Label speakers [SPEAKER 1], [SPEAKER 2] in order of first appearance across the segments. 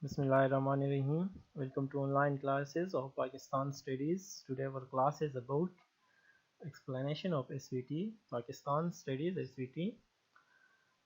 [SPEAKER 1] Bismillahirrahmanirrahim. Welcome to online classes of Pakistan Studies. Today our class is about explanation of SVT, Pakistan Studies SVT.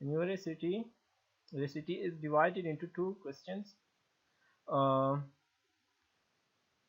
[SPEAKER 1] University is divided into 2 questions.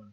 [SPEAKER 1] 1.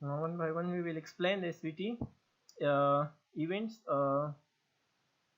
[SPEAKER 1] One by one we will explain the SVT events.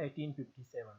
[SPEAKER 1] 1857.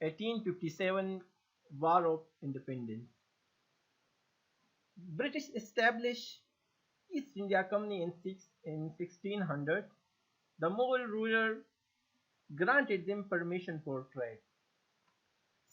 [SPEAKER 1] 1857 War of Independence. British established East India Company in 1600. The Mughal ruler granted them permission for trade.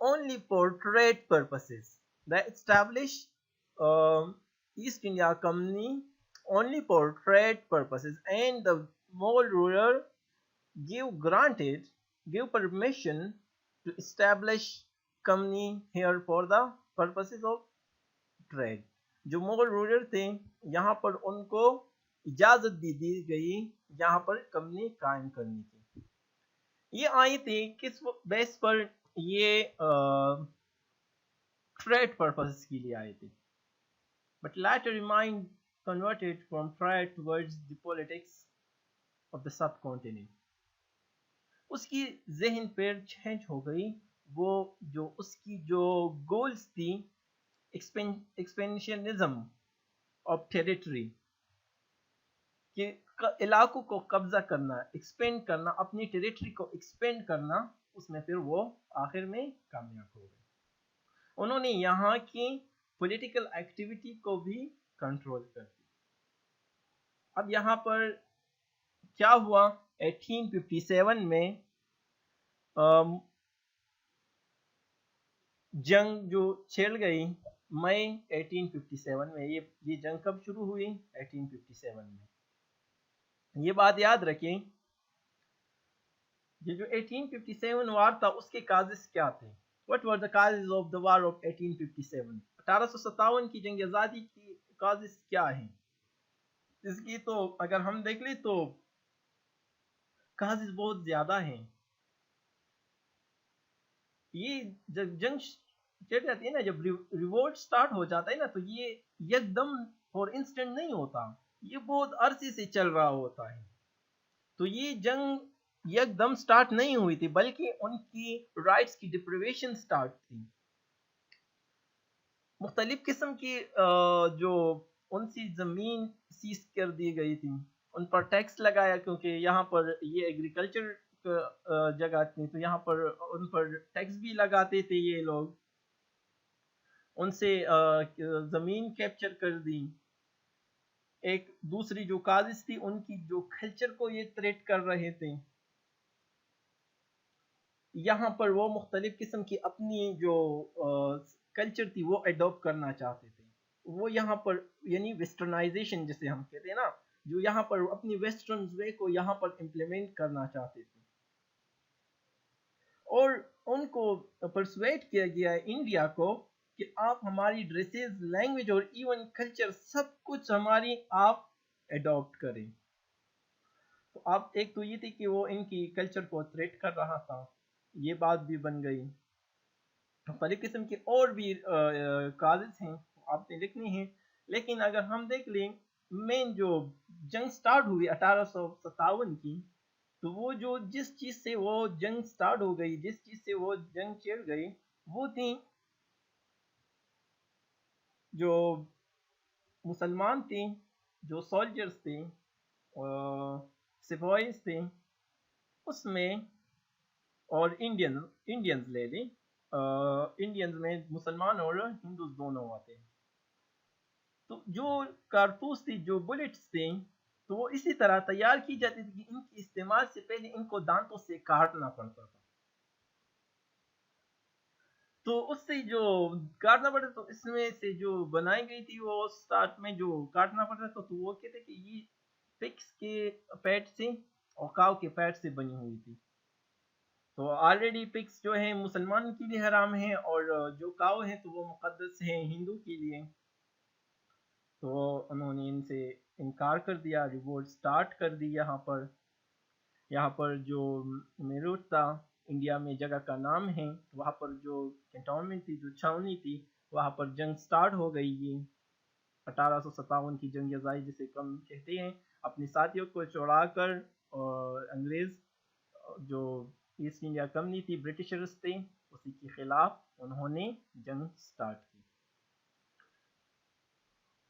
[SPEAKER 1] only for trade purposes. They established East India Company only for trade purposes, and the more ruler give permission to establish company here for the purposes of trade. جو Mughal roller تھے یہاں پر ان کو اجازت بھی دی گئی یہاں پر company قائم کرنے کی. یہ آئی تھی کس بیس پر؟ یہ ٹریڈ پرپس کے لیے آئی تھی. But later remained converted from trade towards the politics of the subcontinent. اس کی ذہن پھر چینج ہو گئی. وہ جو اس کی جو گولز تھی ایکسپینشنزم آف ٹیریٹری کہ علاقوں کو قبضہ کرنا، ایکسپینڈ کرنا، اپنی ٹیریٹری کو ایکسپینڈ کرنا، اس میں پھر وہ آخر میں کامیاب ہو گئے. انہوں نے یہاں کی پولیٹیکل ایکٹیویٹی کو بھی کنٹرول کر دی. اب یہاں پر کیا ہوا؟ 1857 میں جنگ جو چھڑ گئی مئی 1857 میں. یہ جنگ کب شروع ہوئی؟ 1857 میں. یہ بات یاد رکھیں، یہ جو 1857 وار تھا اس کے کازز کیا تھے؟ What were the causes of the war of 1857؟ 1857 کی جنگ آزادی کی کازز کیا ہیں؟ اس کی تو اگر ہم دیکھ لیں تو کازز بہت زیادہ ہیں. یہ جب جنگ چڑھ جاتی ہے نا، جب ریوولٹ سٹارٹ ہو جاتا ہے نا، تو یہ یک دم اور انسٹنٹ نہیں ہوتا، یہ بہت عرصے سے چل رہا ہوتا ہے. تو یہ جنگ یک دم سٹارٹ نہیں ہوئی تھی، بلکہ ان کی رائٹس کی ڈپریویشن سٹارٹ تھی. مختلف قسم کی جو ان سے زمین سیز کر دی گئی تھی، ان پر ٹیکس لگایا، کیونکہ یہاں پر یہ ایگریکلچر جگہ تھی تو یہاں پر ان پر ٹیکس بھی لگاتے تھے یہ لوگ. ان سے زمین کیپچر کر دی. ایک دوسری جو کازز تھی، ان کی جو کلچر کو یہ تھریٹ کر رہے تھے. یہاں پر وہ مختلف قسم کی اپنی جو کلچر تھی وہ ایڈاپٹ کرنا چاہتے تھے. وہ یہاں پر یعنی ویسٹرنائزیشن جسے ہم کہتے ہیں نا، جو یہاں پر اپنی ویسٹرن وے کو یہاں پر امپلیمنٹ کرنا چاہتے تھے. اور ان کو پرسویٹ کیا گیا ہے انڈیا کو کہ آپ ہماری ڈریسز، لینگویج اور ایون کلچر سب کچھ ہماری آپ ایڈاپٹ کریں. تو آپ ایک تو یہ تھی کہ وہ ان کی کلچر کو تھریٹ کر رہا تھا، یہ بات بھی بن گئی. مختلف قسم کے اور بھی کازز ہیں آپ نے لکھنے ہیں. لیکن اگر ہم دیکھ لیں مین جو جنگ سٹارٹ ہوئی 1857 کی، تو وہ جو جس چیز سے وہ جنگ سٹارٹ ہو گئی، جس چیز سے وہ جنگ چھڑ گئی، وہ تھی جو مسلمان تھے، جو سولجرز تھے، سپاہیز تھے اس میں، اور انڈینز لے لیں، انڈینز میں مسلمان اور ہندوز دونوں آتے ہیں. تو جو کارتوس تھی، جو بلٹس تھے، تو وہ اسی طرح تیار کی جاتی تھی کہ ان کے استعمال سے پہلے ان کو دانتوں سے کاٹنا پڑتا تھا. تو اس سے جو کاٹنا پڑتا، تو اس میں سے جو بنائی گئی تھی وہ سٹارٹ میں جو کاٹنا پڑتا تھا، تو وہ کہتے کہ یہ پکس کے پیٹ سے اور کاؤ کے پیٹ سے بنی ہوئی تھی. تو آلریڈی پکس جو ہیں مسلمان کے لیے حرام ہیں، اور جو کاؤ ہیں تو وہ مقدس ہیں ہندو کے لیے. تو انہوں نے ان سے انکار کر دیا، ریوولٹ سٹارٹ کر دی. یہاں پر جو میروٹ تھا، انڈیا میں جگہ کا نام ہے، وہاں پر جو کنٹونمنٹ تھی، جو چھاونی تھی، وہاں پر جنگ سٹارٹ ہو گئی. یہ 1857 کی جنگ آزادی جسے ہم کہتے ہیں. اپنے ساتھیوں کو چھوڑا کر انگریز جو ایسٹ انڈیا کمپنی تھی، برٹشرز تھے، اسی کے خلاف انہوں نے جنگ سٹارٹ کی.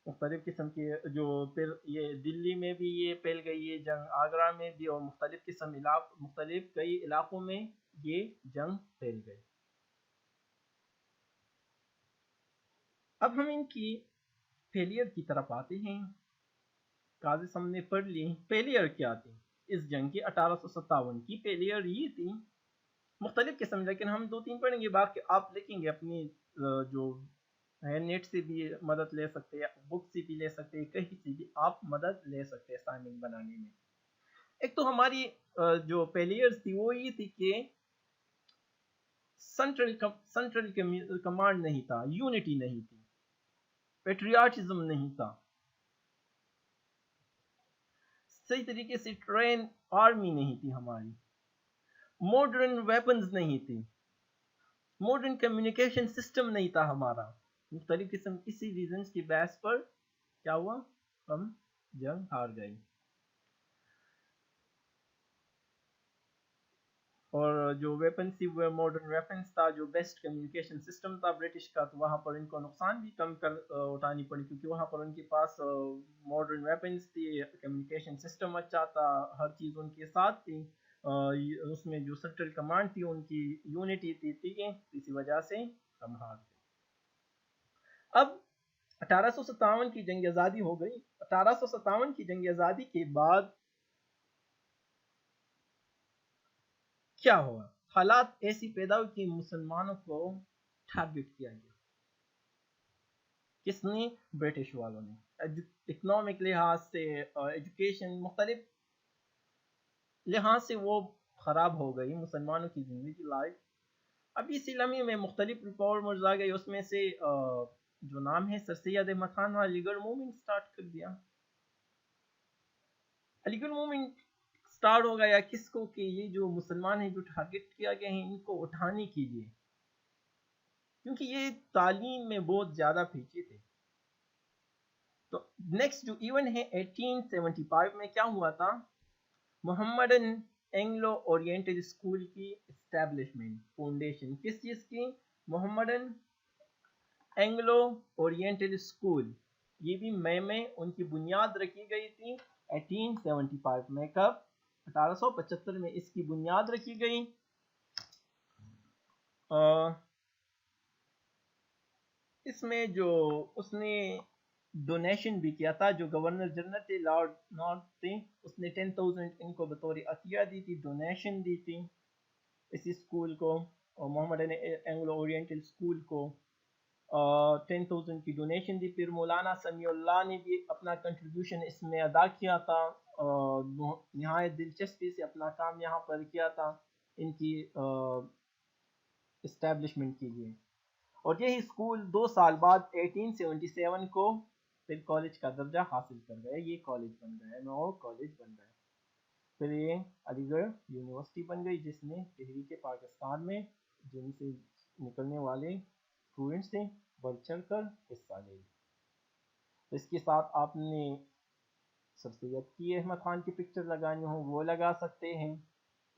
[SPEAKER 1] مختلف قسم کی جو پھر یہ دلی میں بھی یہ پھیل گئی یہ جنگ، آگرہ میں بھی، اور مختلف کئی علاقوں میں یہ جنگ پھیل گئی. اب ہم ان کی فیلئر کی طرف آتے ہیں. کازز ہم نے پڑھ لی. فیلئر کیا تھی اس جنگ کی؟ 1857 کی فیلئر یہ تھی مختلف قسم، لیکن ہم 2-3 پڑھیں گے، باقی آپ لکھیں گے اپنی جو ہیں، نیٹ سے بھی مدد لے سکتے ہیں، بک سے بھی لے سکتے ہیں، کہیں سے بھی آپ مدد لے سکتے ہیں اسائنمنٹ بنانے میں. ایک تو ہماری جو فیلیئرز تھی وہ یہ تھی کہ سنٹرل کمانڈ نہیں تھا، یونٹی نہیں تھی، پیٹریاٹزم نہیں تھا، صحیح طریقے سے ٹرین آرمی نہیں تھی ہماری، ماڈرن ویپنز نہیں تھی، ماڈرن کمیونیکیشن سسٹم نہیں تھا ہمارا. مختلف قسم اسی ریزنز کی بیس پر کیا ہوا، ہم جنگ ہار گئے. اور جو ویپنس تھی وہ ماڈرن ویپنس تھا، جو بیسٹ کمیونیکیشن سسٹم تھا برٹش کا، تو وہاں پر ان کو نقصان بھی کم اٹھانی پڑی، کیونکہ وہاں پر ان کے پاس ماڈرن ویپنس تھی، کمیونیکیشن سسٹم اچھا تھا، ہر چیز ان کے ساتھ تھی. اس میں جو سینٹرل کمانڈ تھی ان کی یونٹی تھی، ٹھیک ہے، اسی وجہ سے ہم ہار گئے. اب 1857 کی جنگ آزادی ہو گئی. 1857 کی جنگ آزادی کے بعد کیا ہوا، حالات ایسی پیدا ہوئی کہ مسلمانوں کو ٹارگٹ کیا گیا. کس نے؟ برٹش والوں نے. اکنامک لحاظ سے، ایجوکیشن، مختلف لحاظ سے وہ خراب ہو گئی مسلمانوں کی زندگی لائف. اب اسی لمحے میں مختلف ریفارمرز آ گئے، اس میں سے جو نام ہے سر سید احمد خان، علی گڑھ موومنٹ سٹارٹ کر دیا. علی گڑھ موومنٹ سٹارٹ ہو گیا کس کو، کہ یہ جو مسلمان ہیں جو ٹارگٹ کیا گئے ہیں ان کو اٹھانے کے لیے، کیونکہ یہ تعلیم میں بہت زیادہ پیچھے تھے. تو نیکسٹ جو ایونٹ ہے 1875 میں کیا ہوا تھا، محمدن اینگلو اورینٹل اسکول کی اسٹیبلشمنٹ، فاؤنڈیشن کس چیز کی، محمدن اینگلو اورینٹل اسکول. یہ بھی مئی میں ان کی بنیاد رکھی گئی تھی 1875 میں. کب؟ 1875 میں اس کی بنیاد رکھی گئی. اس میں جو اس نے ڈونیشن بھی کیا تھا، جو گورنر جنرل تھے لارڈ نارتھ تھے، اس نے 10,000 ان کو بطور عطیہ دی تھی، ڈونیشن دی تھی اسی اسکول کو، اور محمد اینگلو اورینٹل اسکول کو 10,000 کی ڈونیشن دی. پھر مولانا سمیع اللہ نے بھی اپنا کنٹریبیوشن اس میں ادا کیا تھا، نہایت دلچسپی سے اپنا کام یہاں پر کیا تھا ان کی اسٹیبلشمنٹ کے لیے. اور یہی اسکول 2 سال بعد 1877 کو پھر کالج کا درجہ حاصل کر گئے. یہ کالج بن گیا، نو کالج بن گئے. پھر یہ علی گڑھ یونیورسٹی بن گئی، جس نے تحریک پاکستان میں جن سے نکلنے والے اسٹوڈنٹس تھے بڑھ چڑھ کر حصہ لے لی. اس کے ساتھ آپ نے سر سید کی احمد خان کی پکچر لگانی ہو وہ لگا سکتے ہیں،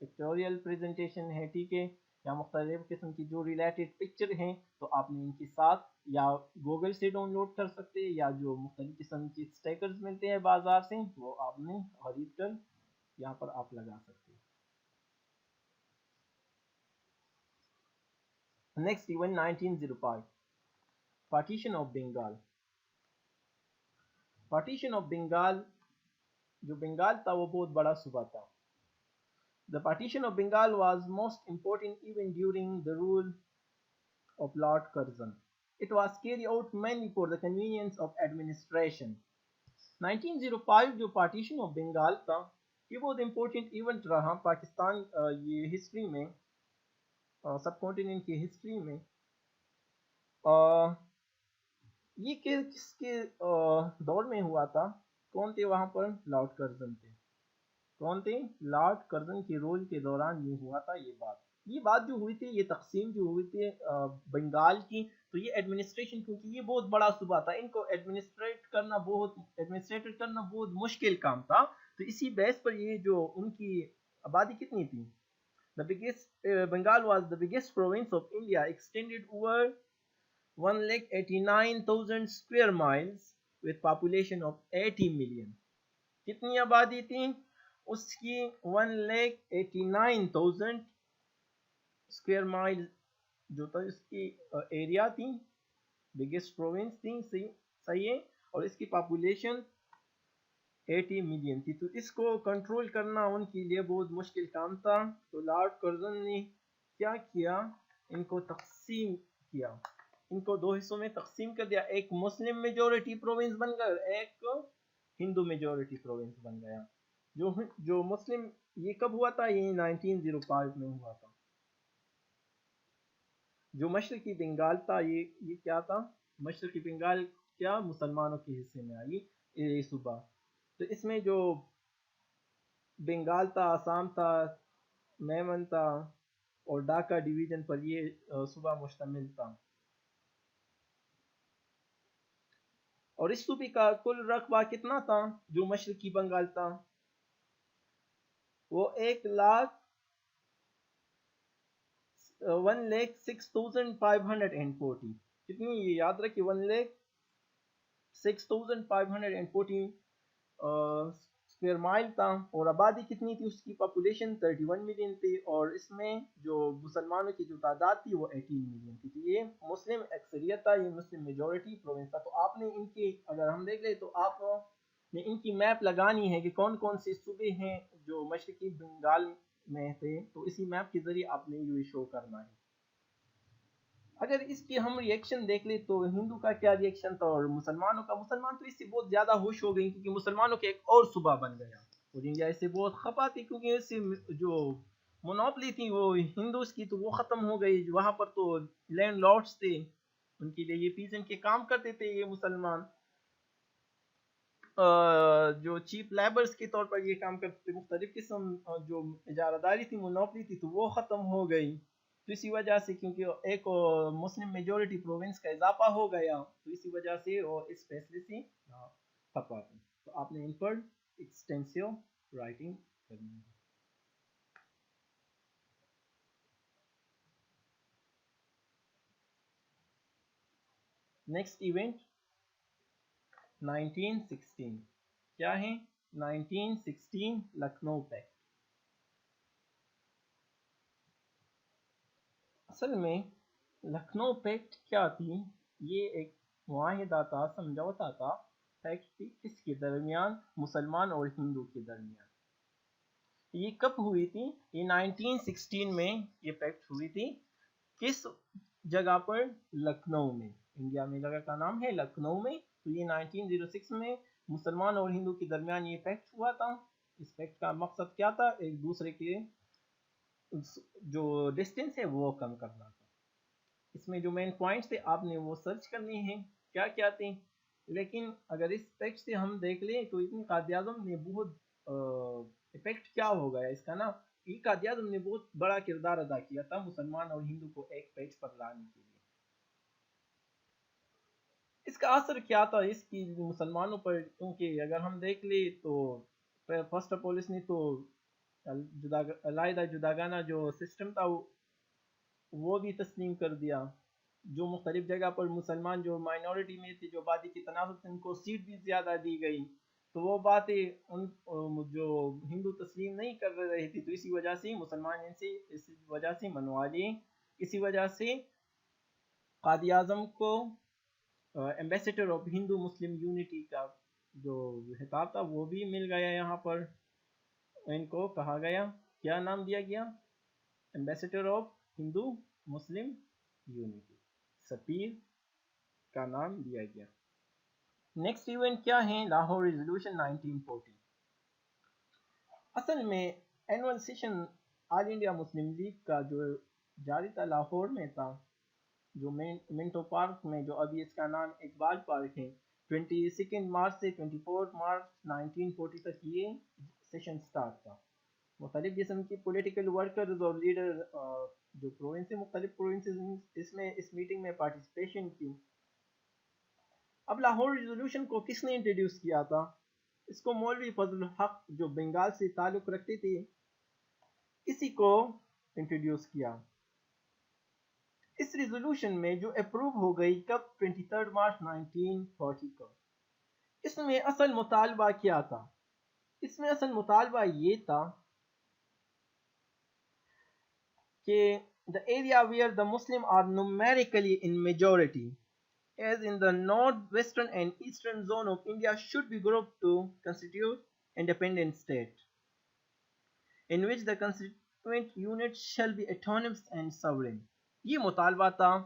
[SPEAKER 1] پکٹوریل پریزنٹیشن ہے، ٹھیک ہے، یا مختلف قسم کی جو ریلیٹڈ پکچر ہیں تو آپ نے ان کے ساتھ یا گوگل سے ڈاؤن لوڈ کر سکتے ہیں، یا جو مختلف قسم کے سٹیکرز ملتے ہیں بازار سے وہ آپ نے خرید کر یہاں پر آپ لگا سکتے ہیں. Next event 1905 partition of Bengal. Partition of Bengal, جو بنگال تھا وہ بہت بڑا صوبہ تھا. The partition of Bengal was most important event during the rule of Lord Curzon. It was carried out mainly for the convenience of administration. 1905 جو پارٹیشن آف بنگال تھا یہ بہت امپورٹنٹ ایونٹ رہا پاکستان یہ ہسٹری میں، سب کانٹیننٹ کی ہسٹری میں. یہ کس کے دور میں ہوا تھا، کون تھے وہاں پر؟ لارڈ کرزن تھے. کون تھے؟ لارڈ کرزن کے رول کے دوران یہ ہوا تھا. یہ بات جو ہوئی تھی، یہ تقسیم جو ہوئی تھی بنگال کی، تو یہ ایڈمنسٹریشن، کیونکہ یہ بہت بڑا صوبہ تھا، ان کو ایڈمنسٹریٹ کرنا بہت مشکل کام تھا. تو اسی بیس پر یہ جو ان کی آبادی کتنی تھی، Bengal was the biggest province of India, extended over 1,89,000 square miles with population of 80 million. کتنی آبادی تھی اس کی؟ 1,89,000 اسکوائر مائل جو تھا اس کی ایریا تھی، بگیسٹ پروونس تھی، صحیح ہے، اور اس کی پاپولیشن 80 ملین تھی. تو اس کو کنٹرول کرنا ان کے لیے بہت مشکل کام تھا. تو لارڈ کرزن نے کیا کیا، ان کو تقسیم کیا. ان کو دو حصوں میں تقسیم کر دیا، ایک مسلم میجورٹی پروونس بن گیا اور ایک ہندو میجورٹی پروونس بن گیا. جو مسلم، یہ کب ہوا تھا؟ یہ 1905 میں ہوا تھا. جو مشرقی بنگال تھا، یہ کیا تھا؟ مشرقی بنگال کیا مسلمانوں کے حصے میں آئی یہ صوبہ. تو اس میں جو بنگال تھا، آسام تھا، میمن تھا اور ڈھاکہ ڈویژن پر یہ صوبہ مشتمل تھا. اور اس صوبے کا کل رقبہ کتنا تھا؟ جو مشرقی بنگال تھا وہ 1,06,540. کتنی؟ یہ یاد رکھیے 1,06,540 اسکوائر مائل تھا. اور آبادی کتنی تھی اس کی؟ پاپولیشن 31 ملین تھی. اور اس میں جو مسلمانوں کی جو تعداد تھی وہ 18 ملین تھی. تو یہ مسلم اکثریت تھا، یہ مسلم میجورٹی پروونس تھا. تو آپ نے ان کی اگر ہم دیکھ لیں تو آپ نے ان کی میپ لگانی ہے کہ کون کون سے صوبے ہیں جو مشرقی بنگال میں تھے. تو اسی میپ کے ذریعے آپ نے یہ شو کرنا ہے. اگر اس کی ہم ریئیکشن دیکھ لیں تو ہندو کا کیا ریئیکشن تھا اور مسلمانوں کا. مسلمان تو اس سے بہت زیادہ خوش ہو گئی کیونکہ مسلمانوں کے ایک اور صوبہ بن گیا. اور انڈیا اس سے بہت خفا تھی کیونکہ اس سے جو مونوپلی تھی وہ ہندوز کی تو وہ ختم ہو گئی. وہاں پر تو لینڈ لارڈس تھے، ان کے لیے یہ پیزن کے کام کرتے تھے یہ مسلمان، جو چیپ لیبرز کے طور پر یہ کام کرتے تھے. مختلف قسم جو اجارہ داری تھی، مونوپلی تھی، تو وہ ختم ہو گئی. تو اسی وجہ سے کیونکہ ایک مسلم میجورٹی پروونس کا اضافہ ہو گیا تو اسی وجہ سے وہ اس فیصلے سے خفا تھی. تو آپ نے ان پر ایکسٹینسیو رائٹنگ کرنی ہے. نیکسٹ ایونٹ 1916 کیا ہے؟ 1916 لکھنؤ پیکٹ. اصل میں لکھنؤ پیکٹ کیا تھی؟ یہ ایک معاہدہ تھا، سمجھوتا تھا. پیکٹ تھی کس کے درمیان؟ مسلمان اور ہندو کے درمیان. یہ کب ہوئی تھی؟ یہ 1916 میں یہ پیکٹ ہوئی تھی. کس جگہ پر؟ لکھنؤ میں. انڈیا میں جگہ کا نام ہے لکھنؤ میں. تو یہ 1906 میں مسلمان اور ہندو کے درمیان یہ پیکٹ ہوا تھا. اس پیکٹ کا مقصد کیا تھا؟ ایک دوسرے کے جو ڈسٹینس ہے وہ کم کرنا تھا. اس میں جو مین پوائنٹس تھے آپ نے وہ سرچ کرنے ہیں کیا کیا تھے. لیکن اگر اس پیکٹ سے ہم دیکھ لیں تو ابن قائد اعظم نے بہت افیکٹ کیا ہو گیا اس کا نا. ابن قائد اعظم نے بہت بڑا کردار ادا کیا تھا مسلمان اور ہندو کو ایک پیج پر لانے کے لیے. اس کا اثر کیا تھا اس کی مسلمانوں پر؟ کیونکہ اگر ہم دیکھ لیں تو فرسٹ آف آل اس نے تو علیحدہ جداگانہ جو سسٹم تھا وہ بھی تسلیم کر دیا. جو مختلف جگہ پر مسلمان جو مائنورٹی میں تھے، جو آبادی کی تناسب تھے، ان کو سیٹ بھی زیادہ دی گئی. تو وہ باتیں ان جو ہندو تسلیم نہیں کر رہے تھے تو اسی وجہ سے مسلمان ان سے اس وجہ سے منوا لیے. اسی وجہ سے قائد اعظم کو ambassador of Hindu Muslim unity کا جو خطاب تھا وہ بھی مل گیا. یہاں پر ان کو کہا گیا، کیا نام دیا گیا؟ Ambassador of Hindu Muslim unity, سفیر کا نام دیا گیا. نیکسٹ ایونٹ کیا ہے؟ لاہور ریزولوشن 1940. اصل میں annual session all India Muslim league کا جو جاری تھا لاہور میں تھا، جو منٹو پارک میں، جو ابھی اس کا نام اقبال پارک ہے. 22 مارچ سے 24 مارچ 1940 تک یہ سیشن سٹارٹ تھا. مختلف قسم کی پولیٹیکل ورکرز اور لیڈر جو پروونس مختلف پروونسز اس میٹنگ میں پارٹیسپیشن کی. اب لاہور ریزولوشن کو کس نے انٹروڈیوس کیا تھا؟ اس کو مولوی فضل الحق جو بنگال سے تعلق رکھتے تھے اسی کو انٹروڈیوس کیا. اس ریزولوشن میں جو اپروو ہو گئی کب؟ 23 مارچ 1940 کو. اس میں اصل مطالبہ کیا تھا؟ اس میں اصل مطالبہ یہ تھا کہ the area where the Muslim are numerically in majority, as in the northwestern and eastern zone of India, should be grouped to constitute independent state, in which the constituent units shall be autonomous and sovereign. یہ مطالبہ تھا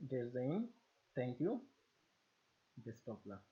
[SPEAKER 1] Dear Zain, thank you. Best of luck.